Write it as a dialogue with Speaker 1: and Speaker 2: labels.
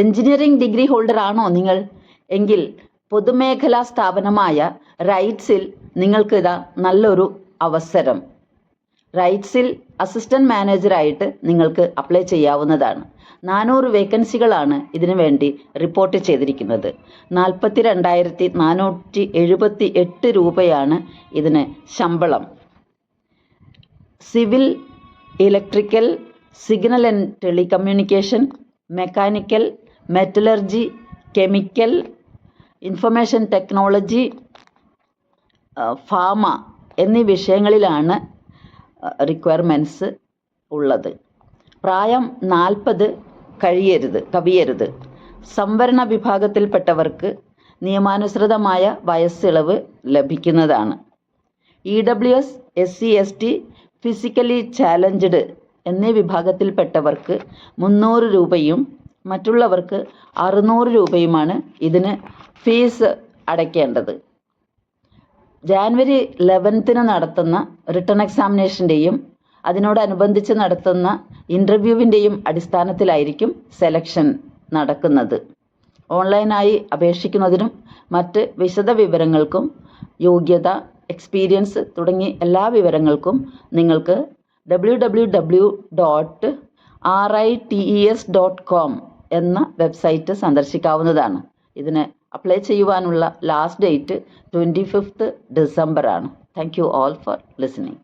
Speaker 1: Engineering degree holder ആണോ നിങ്ങൾ എങ്കിൽ പൊതുമേഖലാ സ്ഥാപനമായ റൈറ്റ്സിൽ നിങ്ങൾക്ക് ഇതാ നല്ലൊരു അവസരം. റൈറ്റ്സിൽ അസിസ്റ്റന്റ് മാനേജറായിട്ട് നിങ്ങൾക്ക് അപ്ലൈ ചെയ്യാവുന്നതാണ്. 400 വേക്കൻസികളാണ് ഇതിനു വേണ്ടി റിപ്പോർട്ട് ചെയ്തിരിക്കുന്നത്. 42,478 രൂപയാണ് ഇതിന് ശമ്പളം. Civil, electrical, signal and telecommunication, mechanical, metallurgy, chemical, information technology, pharma എന്നീ വിഷയങ്ങളിലാണ് റിക്വയർമെൻറ്റ്സ് ഉള്ളത്. പ്രായം 40 കവിയരുത്. സംവരണ വിഭാഗത്തിൽപ്പെട്ടവർക്ക് നിയമാനുസൃതമായ വയസ്സിളവ് ലഭിക്കുന്നതാണ്. EWS, SC, ST, physically challenged എന്നീ വിഭാഗത്തിൽപ്പെട്ടവർക്ക് 300 രൂപയും മറ്റുള്ളവർക്ക് 600 രൂപയുമാണ് ഇതിന് ഫീസ് അടയ്ക്കേണ്ടത്. ജാനുവരി 11 നടത്തുന്ന റിട്ടേൺ എക്സാമിനേഷൻ്റെയും അതിനോടനുബന്ധിച്ച് നടത്തുന്ന ഇൻ്റർവ്യൂവിൻ്റെയും അടിസ്ഥാനത്തിലായിരിക്കും സെലക്ഷൻ നടക്കുന്നത്. ഓൺലൈനായി അപേക്ഷിക്കുന്നതിനും മറ്റ് വിശദ വിവരങ്ങൾക്കും യോഗ്യത, എക്സ്പീരിയൻസ് തുടങ്ങി എല്ലാ വിവരങ്ങൾക്കും നിങ്ങൾക്ക് www.rites.com എന്ന വെബ്സൈറ്റ് സന്ദർശിക്കാവുന്നതാണ്. ഇതിന് അപ്ലൈ ചെയ്യുവാനുള്ള ലാസ്റ്റ് ഡേറ്റ് 25th December ആണ്. Thank you all for listening.